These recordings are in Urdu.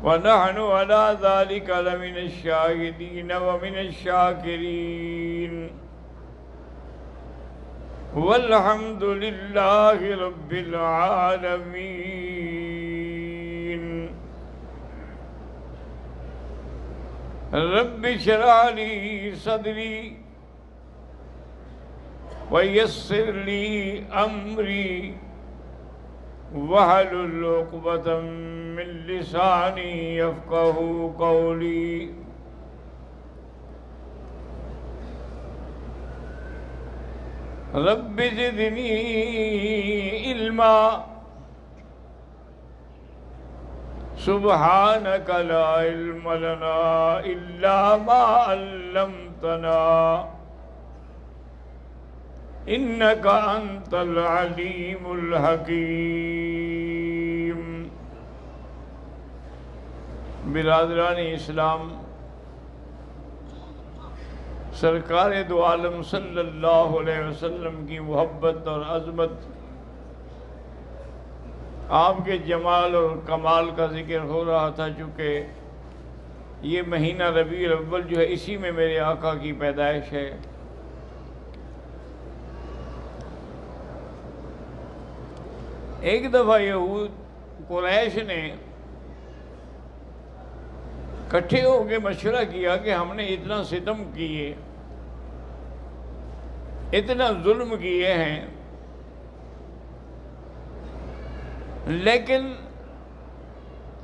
ونحن على ذلك لمن الشاهدين ومن الشاكرين والحمد لله رب العالمين رب اشرح لي صدري ويسر لي أمري واحلل عقدة من لساني يفقهوا قولي رب زدني علما سبحانك لا علم لنا إلا ما علمتنا إنك أنت العليم الحكيم۔ برادران اسلام، سرکار دو عالم صلی اللہ علیہ وسلم کی محبت اور عظمت، آپ کے جمال اور کمال کا ذکر ہو رہا تھا۔ چونکہ یہ مہینہ ربیع الاول جو ہے اسی میں میرے آقا کی پیدائش ہے۔ ایک دفعہ یہود قریش نے کٹھے ہو کے مشورہ کیا کہ ہم نے اتنا ستم کیے، اتنا ظلم کیے ہیں، لیکن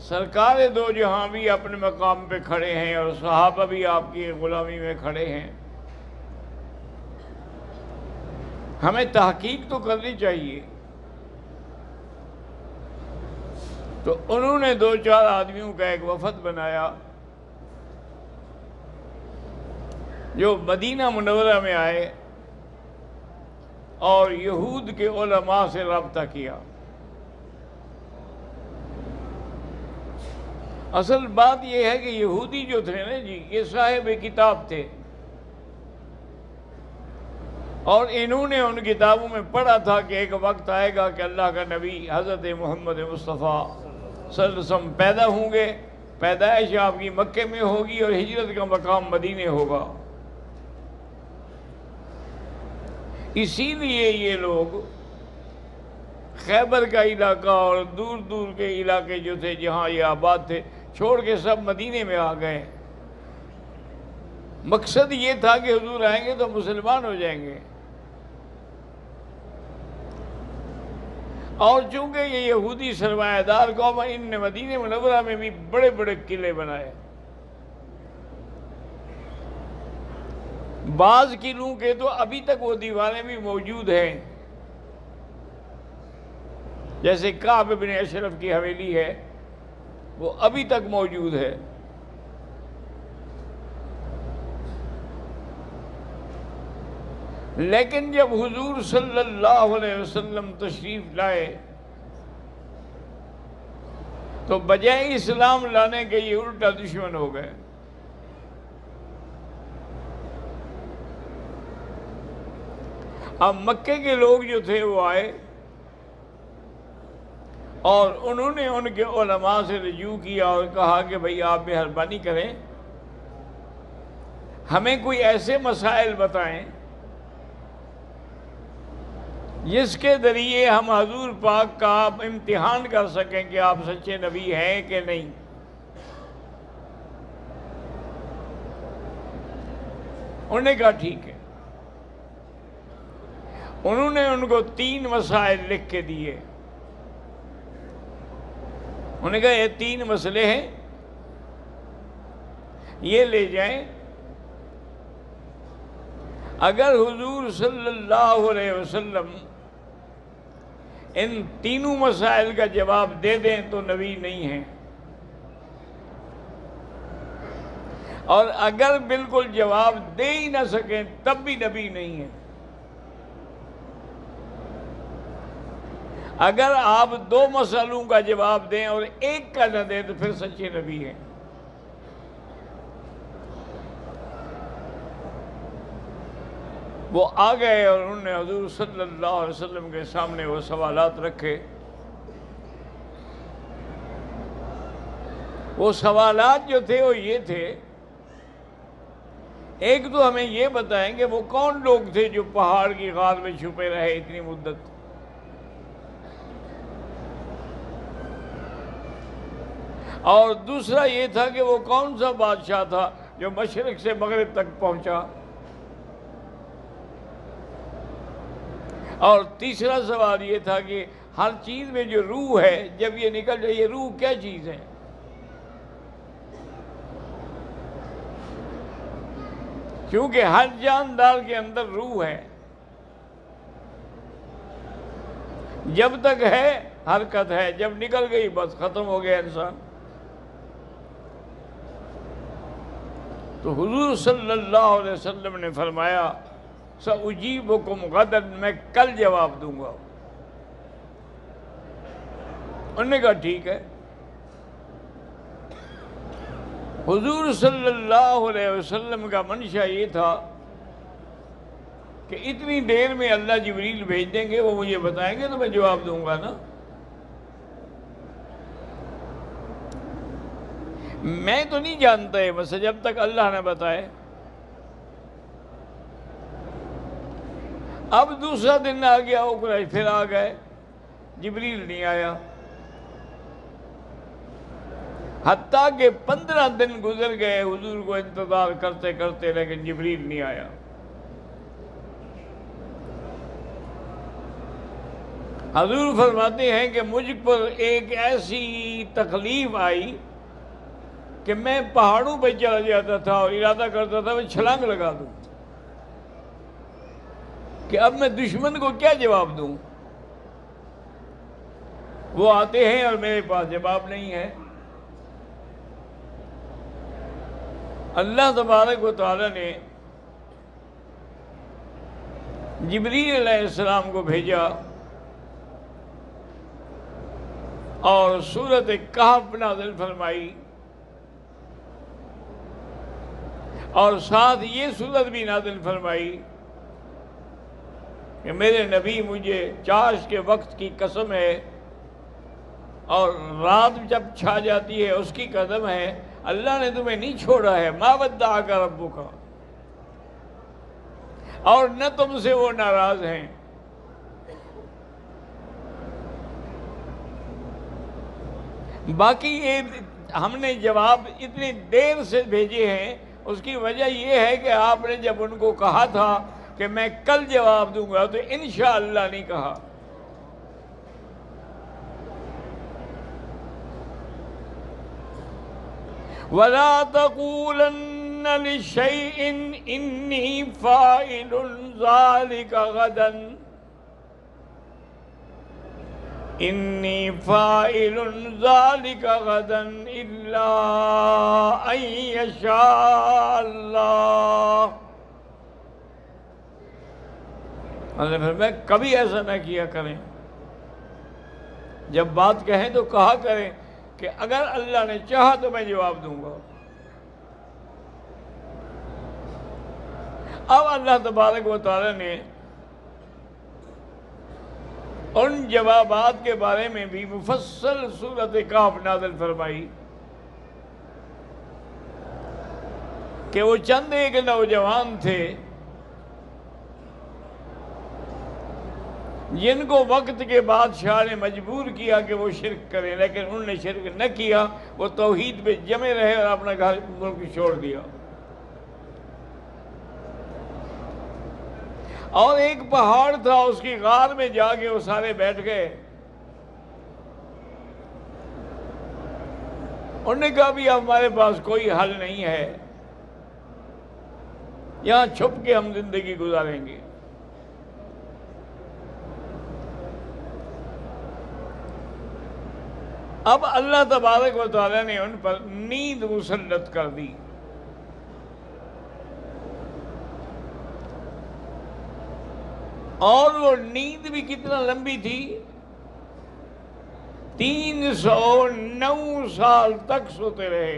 سرکار دو جہاں بھی اپنے مقام پہ کھڑے ہیں اور صحابہ بھی آپ کی غلامی میں کھڑے ہیں، ہمیں تحقیق تو کرنی چاہیے۔ تو انہوں نے دو چار آدمیوں کا ایک وفد بنایا جو مدینہ منورہ میں آئے اور یہود کے علماء سے رابطہ کیا۔ اصل بات یہ ہے کہ یہودی جو تھے نا جی، یہ صاحب کتاب تھے، اور انہوں نے ان کتابوں میں پڑھا تھا کہ ایک وقت آئے گا کہ اللہ کا نبی حضرت محمد مصطفیٰ صلی اللہ علیہ وسلم پیدا ہوں گے، پیدائش آپ کی مکے میں ہوگی اور ہجرت کا مقام مدینے ہوگا۔ اسی لیے یہ لوگ خیبر کا علاقہ اور دور دور کے علاقے جو تھے جہاں یہ آباد تھے چھوڑ کے سب مدینے میں آ گئے۔ مقصد یہ تھا کہ حضور آئیں گے تو مسلمان ہو جائیں گے، اور چونکہ یہ یہودی سرمایہ دار قوم، ان نے مدینہ منورہ میں بھی بڑے بڑے قلعے بنائے۔ بعض قلعوں کے تو ابھی تک وہ دیواریں بھی موجود ہیں، جیسے کعب بن اشرف کی حویلی ہے، وہ ابھی تک موجود ہے۔ لیکن جب حضور صلی اللہ علیہ وسلم تشریف لائے تو بجائے اسلام لانے کے یہ الٹا دشمن ہو گئے۔ اب مکے کے لوگ جو تھے وہ آئے اور انہوں نے ان کے علماء سے رجوع کیا اور کہا کہ بھئی آپ مہربانی کریں، ہمیں کوئی ایسے مسائل بتائیں جس کے ذریعے ہم حضور پاک کا امتحان کر سکیں کہ آپ سچے نبی ہیں کہ نہیں۔ انہوں نے کہا ٹھیک ہے۔ انہوں نے ان کو 3 مسائل لکھ کے دیے۔ انہوں نے کہا یہ 3 مسئلے ہیں، یہ لے جائیں، اگر حضور صلی اللہ علیہ وسلم ان 3 مسائل کا جواب دے دیں تو نبی نہیں ہیں، اور اگر بالکل جواب دے ہی نہ سکیں تب بھی نبی نہیں ہیں۔ اگر آپ 2 مسئلوں کا جواب دیں اور 1 کا نہ دیں تو پھر سچے نبی ہیں۔ وہ آ گئے اور انہوں نے حضور صلی اللہ علیہ وسلم کے سامنے وہ سوالات رکھے۔ وہ سوالات جو تھے وہ یہ تھے، ایک تو ہمیں یہ بتائیں کہ وہ کون لوگ تھے جو پہاڑ کی غار میں چھپے رہے اتنی مدت، اور دوسرا یہ تھا کہ وہ کون سا بادشاہ تھا جو مشرق سے مغرب تک پہنچا، اور تیسرا سوال یہ تھا کہ ہر چیز میں جو روح ہے جب یہ نکل جائے، یہ روح کیا چیز ہے؟ کیونکہ ہر جاندار کے اندر روح ہے، جب تک ہے حرکت ہے، جب نکل گئی بس ختم ہو گیا انسان۔ تو حضور صلی اللہ علیہ وسلم نے فرمایا سأجیبکم غدا، میں کل جواب دوں گا۔ انہوں نے کہا ٹھیک ہے۔ حضور صلی اللہ علیہ وسلم کا منشا یہ تھا کہ اتنی دیر میں اللہ جبریل بھیج دیں گے، وہ مجھے بتائیں گے تو میں جواب دوں گا نا۔ میں تو نہیں جانتا ہے بس جب تک اللہ نے بتائے۔ اب دوسرا دن آ گیا، وہ قریش پھر آ گئے، جبریل نہیں آیا، حتیٰ کہ 15 دن گزر گئے حضور کو انتظار کرتے کرتے، لیکن جبریل نہیں آیا۔ حضور فرماتے ہیں کہ مجھ پر ایک ایسی تکلیف آئی کہ میں پہاڑوں پہ چلا جاتا تھا اور ارادہ کرتا تھا میں چھلانگ لگا دوں، کہ اب میں دشمن کو کیا جواب دوں؟ وہ آتے ہیں اور میرے پاس جواب نہیں ہے۔ اللہ تبارک و تعالی نے جبریل علیہ السلام کو بھیجا اور سورۃ کہف نازل فرمائی، اور ساتھ یہ سورت بھی نازل فرمائی کہ میرے نبی مجھے چاش کے وقت کی قسم ہے اور رات جب چھا جاتی ہے اس کی قسم ہے، اللہ نے تمہیں نہیں چھوڑا ہے، ما ودعک ربک، اور نہ تم سے وہ ناراض ہیں۔ باقی یہ ہم نے جواب اتنی دیر سے بھیجے ہیں، اس کی وجہ یہ ہے کہ آپ نے جب ان کو کہا تھا کہ میں کل جواب دوں گا تو انشاءاللہ نہیں کہا۔ وَلَا تَقُولَنَّ لِشَيْءٍ إِنِّي فَاعِلٌ ذَلِكَ غَدًا إِنِّي فَاعِلٌ ذَلِكَ غَدًا إِلَّا أَن يَشَاءَ اللَّهُ۔ اللہ نے فرمایا کبھی ایسا نہ کیا کریں، جب بات کہیں تو کہا کریں کہ اگر اللہ نے چاہا تو میں جواب دوں گا۔ اب اللہ تبارک و تعالی نے ان جوابات کے بارے میں بھی مفصل سورۃ کہف نازل فرمائی کہ وہ چند ایک نوجوان تھے جن کو وقت کے بادشاہ نے مجبور کیا کہ وہ شرک کریں، لیکن انہوں نے شرک نہ کیا، وہ توحید پہ جمے رہے اور اپنا گھر ملک چھوڑ دیا۔ اور ایک پہاڑ تھا، اس کی غار میں جا کے وہ سارے بیٹھ گئے۔ انہوں نے کہا بھی ہمارے پاس کوئی حل نہیں ہے، یہاں چھپ کے ہم زندگی گزاریں گے۔ اب اللہ تبارک و تعالیٰ نے ان پر نیند مسلط کر دی، اور وہ نیند بھی کتنا لمبی تھی، 309 سال تک سوتے رہے،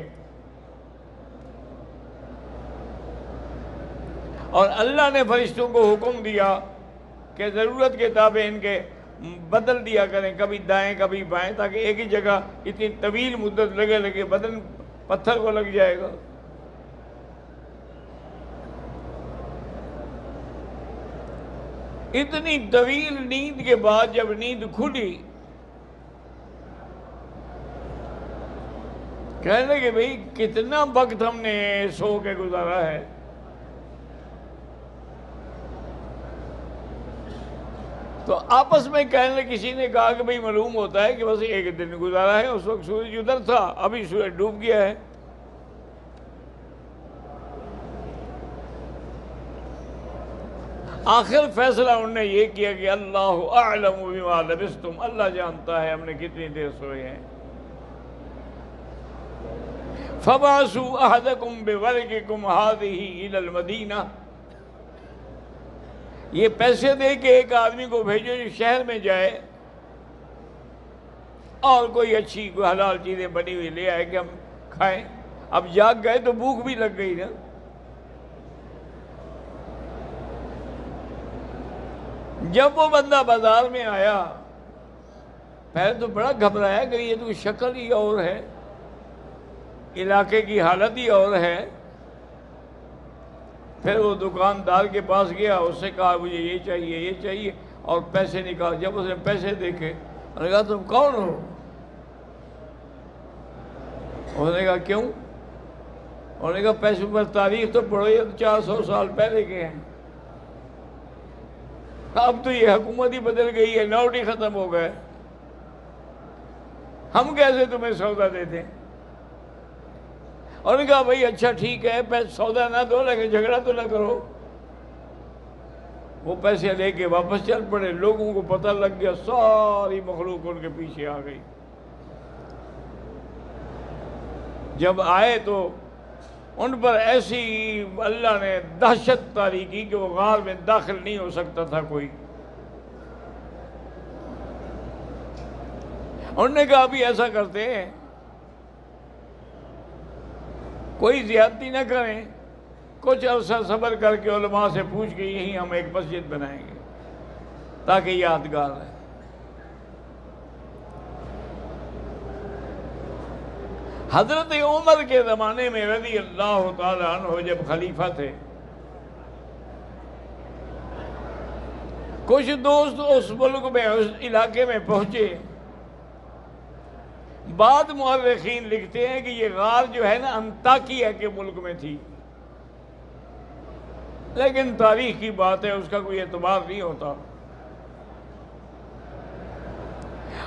اور اللہ نے فرشتوں کو حکم دیا کہ ضرورت کے تابع ان کے بدل دیا کریں، کبھی دائیں کبھی بائیں، تاکہ ایک ہی جگہ اتنی طویل مدت لگے بدن پتھر کو لگ جائے گا۔ اتنی طویل نیند کے بعد جب نیند کھلی، کہنے لگے بھئی کتنا وقت ہم نے سو کے گزارا ہے۔ تو آپس میں کہنے لگے، کسی نے کہا کہ بھئی معلوم ہوتا ہے کہ بس ایک دن گزارا ہے، اس وقت سورج ادھر تھا، ابھی سورج ڈوب گیا ہے۔ آخر فیصلہ انہوں نے یہ کیا کہ اللہ اعلم بما لبثتم، اللہ جانتا ہے ہم نے کتنی دیر سوئے ہیں۔ فَبَعَثُوا أَحَدَكُمْ بِوَرْقِكُمْ هَذِهِ إِلَى الْمَدِينَةِ، یہ پیسے دے کے ایک آدمی کو بھیجو جو شہر میں جائے اور کوئی اچھی کوئی حلال چیزیں بنی ہوئی لے آئے کہ ہم کھائیں۔ اب جاگ گئے تو بھوک بھی لگ گئی نا۔ جب وہ بندہ بازار میں آیا، پہلے تو بڑا گھبرایا کہ یہ تو شکل ہی اور ہے، علاقے کی حالت ہی اور ہے۔ پھر وہ دکاندار کے پاس گیا، اس سے کہا مجھے یہ چاہیے یہ چاہیے، اور پیسے نکال۔ جب اس نے پیسے دیکھے، انہوں نے کہا تم کون ہو؟ انہوں نے کہا کیوں؟ انہوں نے کہا پیسوں پر تاریخ تو پڑھو، یہ 400 سال پہلے کے ہیں، اب تو یہ حکومت ہی بدل گئی ہے، نوٹ ہی ختم ہو گئے، ہم کیسے تمہیں سودا دیتے ہیں؟ انہوں نے کہا بھائی اچھا ٹھیک ہے، سودا نہ دو لیکن جھگڑا تو نہ کرو۔ وہ پیسے لے کے واپس چل پڑے۔ لوگوں کو پتہ لگ گیا، ساری مخلوق ان کے پیچھے آ گئی۔ جب آئے تو ان پر ایسی اللہ نے دہشت طاری کی کہ وہ غار میں داخل نہیں ہو سکتا تھا کوئی۔ انہوں نے کہا ابھی ایسا کرتے ہیں، کوئی زیادتی نہ کریں، کچھ عرصہ صبر کر کے علماء سے پوچھ کے یہیں ہم ایک مسجد بنائیں گے تاکہ یادگار رہے۔ حضرت عمر کے زمانے میں رضی اللہ تعالیٰ عنہ جب خلیفہ تھے، کچھ دوست اس ملک میں اس علاقے میں پہنچے۔ بعد مورخین لکھتے ہیں کہ یہ غار جو ہے نا انطاکیہ کے ملک میں تھی، لیکن تاریخ کی بات ہے، اس کا کوئی اعتبار نہیں ہوتا۔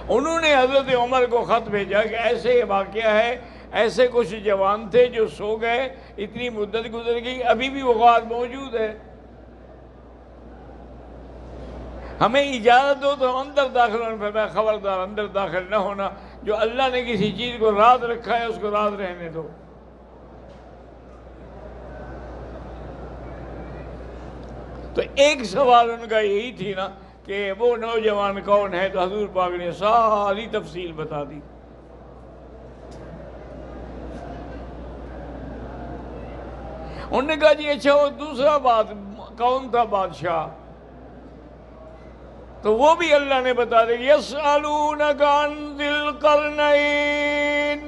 انہوں نے حضرت عمر کو خط بھیجا کہ ایسے واقعہ ہے، ایسے کچھ جوان تھے جو سو گئے، اتنی مدت گزر گئی، ابھی بھی وہ غار موجود ہے، ہمیں اجازت دو تو ہم اندر داخل ہونے پر۔ میں خبردار اندر داخل نہ ہونا، جو اللہ نے کسی چیز کو راز رکھا ہے اس کو راز رہنے دو۔ تو ایک سوال ان کا یہی تھی نا کہ وہ نوجوان کون ہے، تو حضور پاک نے ساری تفصیل بتا دی۔ انہوں نے کہا جی اچھا وہ دوسرا بات کون تھا بادشاہ؟ تو وہ بھی اللہ نے بتا دیا، یسألونک عن ذی القرنین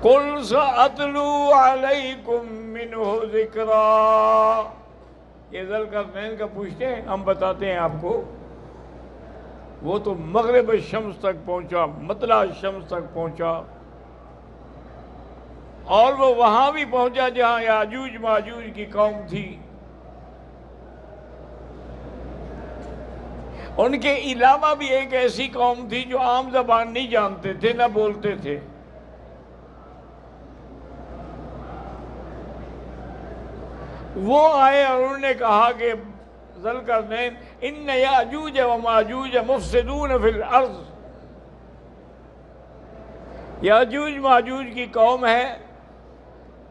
قل سأتلو علیکم منہ ذکرا۔ یہ ذی القرنین کا پوچھتے ہیں، ہم بتاتے ہیں آپ کو۔ وہ تو مغرب الشمس تک پہنچا، مطلع الشمس تک پہنچا، اور وہ وہاں بھی پہنچا جہاں یاجوج ماجوج کی قوم تھی۔ ان کے علاوہ بھی ایک ایسی قوم تھی جو عام زبان نہیں جانتے تھے، نہ بولتے تھے۔ وہ آئے اور انہوں نے کہا کہ ذی القرنین ان یاجوج و ماجوج مفسدون فی الارض، یاجوج ماجوج کی قوم ہے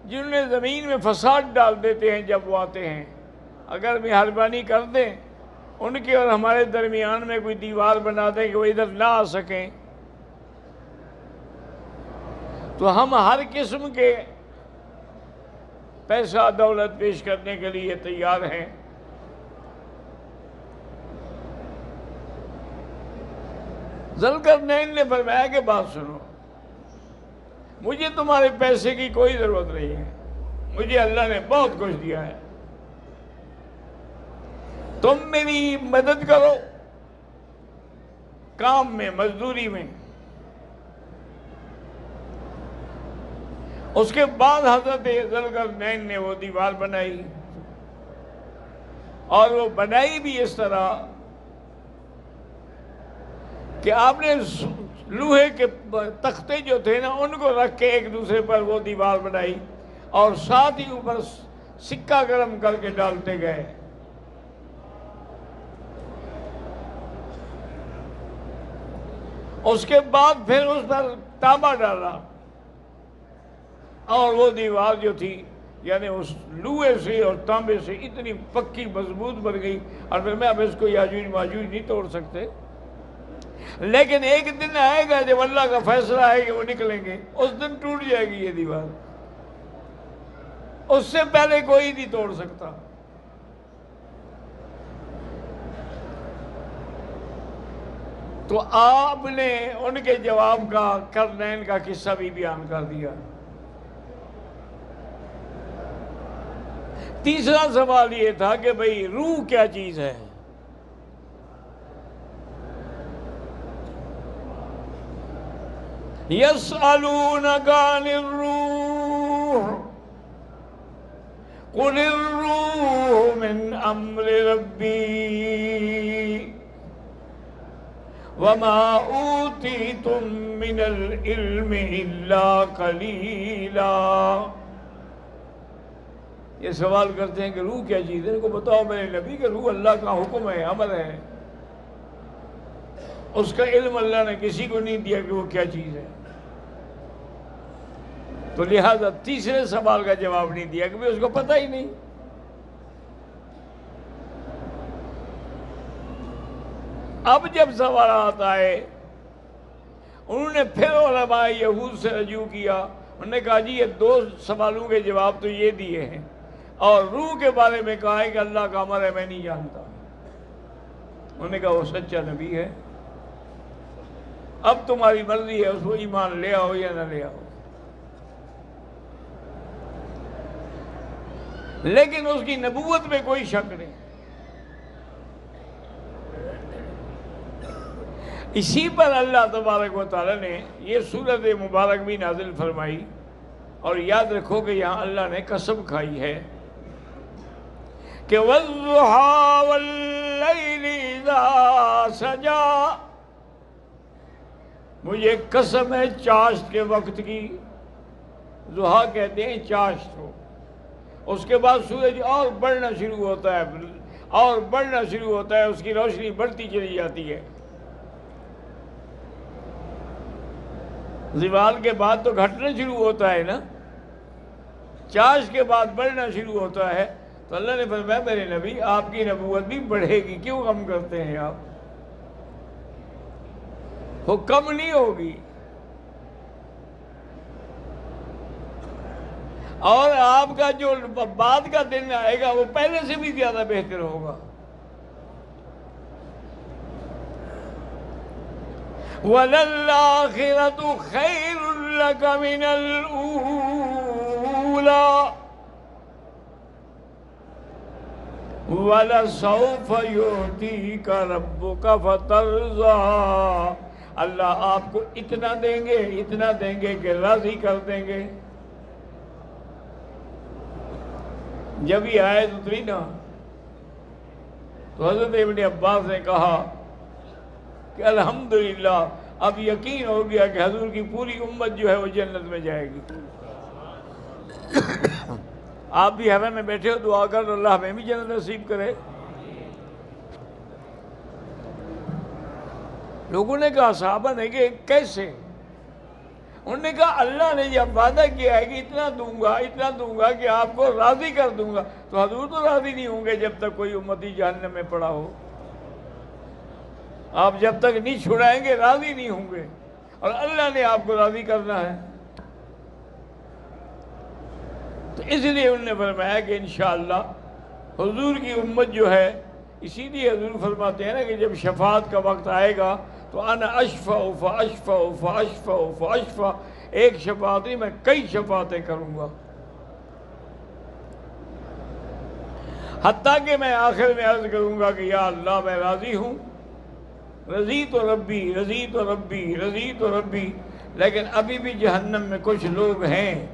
جنہوں نے زمین میں فساد ڈال دیتے ہیں جب وہ آتے ہیں۔ اگر مہربانی کر دیں ان کے اور ہمارے درمیان میں کوئی دیوار بنا دیں کہ وہ ادھر نہ آ سکیں، تو ہم ہر قسم کے پیسہ دولت پیش کرنے کے لیے تیار ہیں۔ ذوالقرنین نے فرمایا کہ بات سنو، مجھے تمہارے پیسے کی کوئی ضرورت نہیں ہے، مجھے اللہ نے بہت کچھ دیا ہے، تم میری مدد کرو کام میں، مزدوری میں۔ اس کے بعد حضرت ذوالقرنین نے وہ دیوار بنائی، اور وہ بنائی بھی اس طرح کہ آپ نے لوہے کے تختے جو تھے نا ان کو رکھ کے ایک دوسرے پر وہ دیوار بنائی، اور ساتھ ہی اوپر سکہ گرم کر کے ڈالتے گئے۔ اس کے بعد پھر اس پر تانبا ڈالا، اور وہ دیوار جو تھی یعنی اس لوہے سے اور تانبے سے اتنی پکی مضبوط بن گئی، اور پھر میں اب اس کو یاجوج ماجوج نہیں توڑ سکتے، لیکن ایک دن آئے گا جب اللہ کا فیصلہ ہے کہ وہ نکلیں گے، اس دن ٹوٹ جائے گی یہ دیوار، اس سے پہلے کوئی نہیں توڑ سکتا۔ تو آپ نے ان کے جواب کا قرنین کا قصہ بھی بیان کر دیا۔ تیسرا سوال یہ تھا کہ بھئی روح کیا چیز ہے؟ يَسْأَلُونَكَ عَنِ الرُّوحِ قُلِ الرُّوحُ مِنْ أَمْرِ رَبِّي وَمَا أُوتِيتُم مِّنَ الْعِلْمِ إِلَّا قَلِيلًا۔ یہ سوال کرتے ہیں کہ روح کیا چیز ہے؟ ان کو بتاؤ میرے نبی کہ روح اللہ کا حکم ہے، امر ہے، اس کا علم اللہ نے کسی کو نہیں دیا کہ وہ کیا چیز ہے۔ تو لہذا تیسرے سوال کا جواب نہیں دیا کہ اس کو پتہ ہی نہیں۔ اب جب سوالات آئے، انہوں نے پھر علماء یہود سے رجوع کیا، انہوں نے کہا جی یہ دو سوالوں کے جواب تو یہ دیے ہیں، اور روح کے بارے میں کہا ہے کہ اللہ کا امر ہے، میں نہیں جانتا۔ انہوں نے کہا وہ سچا نبی ہے، اب تمہاری مرضی ہے اس کو ایمان لے آؤ یا نہ لے آؤ، لیکن اس کی نبوت میں کوئی شک نہیں۔ اسی پر اللہ تبارک و تعالی نے یہ سورت مبارک بھی نازل فرمائی، اور یاد رکھو کہ یہاں اللہ نے قسم کھائی ہے کہ وَالضُّحَىٰ وَاللَّيْلِ اِذَا سَجَىٰ، مجھے قسم ہے چاشت کے وقت کی، ضحیٰ کہتے ہیں چاشت کو، اس کے بعد سورج اور بڑھنا شروع ہوتا ہے، اور بڑھنا شروع ہوتا ہے، اس کی روشنی بڑھتی چلی جاتی ہے، زوال کے بعد تو گھٹنا شروع ہوتا ہے نا، چاشت کے بعد بڑھنا شروع ہوتا ہے۔ تو اللہ نے فرمایا میرے نبی آپ کی نبوت بھی بڑھے گی، کیوں غم کرتے ہیں آپ؟ وہ کم نہیں ہوگی، اور آپ کا جو بعد کا دن آئے گا وہ پہلے سے بھی زیادہ بہتر ہوگا۔ وَلَلْآخِرَةُ خَيْرٌ لَكَ مِنَ الْأُولَىٰ وَلَسَوْفَ يُعْطِيكَ رَبُّكَ فَتَرْضَىٰ، اللہ آپ کو اتنا دیں گے کہ راضی کر دیں گے۔ جب یہ آیت اتری نا تو حضرت ابن عباس نے کہا کہ الحمدللہ اب یقین ہو گیا کہ حضور کی پوری امت جو ہے وہ جنت میں جائے گی۔ آپ بھی ہیوے میں بیٹھے ہو، دعا کر اللہ ہمیں بھی جنت نصیب کرے۔ لوگوں نے کہا صحابہ نے کہ کیسے؟ انہوں نے کہا اللہ نے جب وعدہ کیا ہے کہ اتنا دوں گا کہ آپ کو راضی کر دوں گا، تو حضور تو راضی نہیں ہوں گے جب تک کوئی امتی جہنم میں پڑا ہو۔ آپ جب تک نہیں چھڑائیں گے راضی نہیں ہوں گے، اور اللہ نے آپ کو راضی کرنا ہے۔ تو اس لیے انہوں نے فرمایا کہ انشاءاللہ حضور کی امت جو ہے، اسی لیے حضور فرماتے ہیں نا کہ جب شفاعت کا وقت آئے گا تو انا اشفع فاشفع فاشفع فاشفع، ایک شفاعت نہیں، میں کئی شفاعتیں کروں گا، حتیٰ کہ میں آخر میں عرض کروں گا کہ یا اللہ میں راضی ہوں، رضیت ربی رضیت ربی رضیت ربی، لیکن ابھی بھی جہنم میں کچھ لوگ ہیں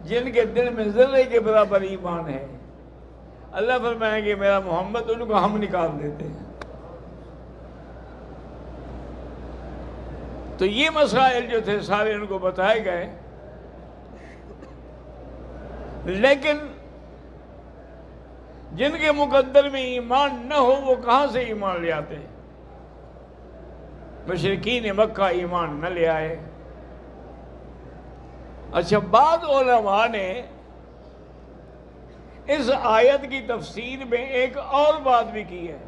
جن کے دل میں ذرے کے برابر ایمان ہے، اللہ فرمائیں گے میرا محمد ان کو ہم نکال دیتے ہیں۔ تو یہ مسائل جو تھے سارے ان کو بتائے گئے، لیکن جن کے مقدر میں ایمان نہ ہو وہ کہاں سے ایمان لے آتے؟ مشرکین مکہ ایمان نہ لے آئے۔ اچھا، بعض علماء نے اس آیت کی تفسیر میں ایک اور بات بھی کی ہے۔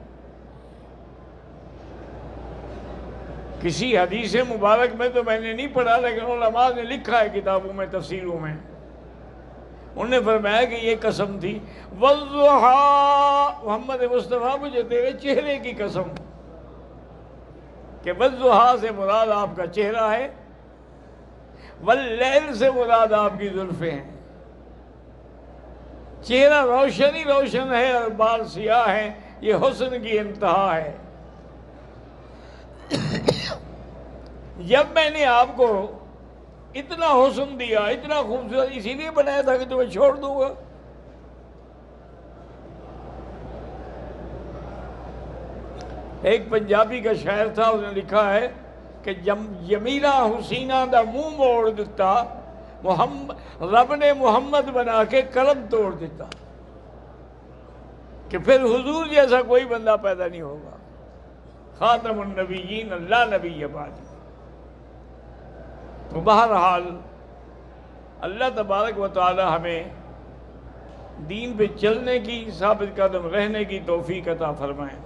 کسی حدیث مبارک میں تو میں نے نہیں پڑھا، لیکن علماء نے لکھا ہے کتابوں میں، تفسیروں میں، انہوں نے فرمایا کہ یہ قسم تھی والضحیٰ، محمد مصطفیٰ مجھے تیرے چہرے کی قسم، کہ والضحیٰ سے مراد آپ کا چہرہ ہے، واللیل سے مراد آپ کی زلفیں ہیں۔ چہرہ روشن ہی روشن ہے اور بال سیاہ ہیں، یہ حسن کی انتہا ہے۔ جب میں نے آپ کو اتنا حسن دیا، اتنا خوبصورت، اسی لیے بنایا تھا کہ تمہیں چھوڑ دوں گا۔ ایک پنجابی کا شاعر تھا، اس نے لکھا ہے کہ جمیلہ حسینہ دا منہ موڑ دیتا، رب نے محمد بنا کے قلم توڑ دیتا، کہ پھر حضور جیسا کوئی بندہ پیدا نہیں ہوگا، خاتم النبیین لا نبی بعد۔ تو بہرحال اللہ تبارک و تعالی ہمیں دین پہ چلنے کی، ثابت قدم رہنے کی توفیق عطا فرمائیں۔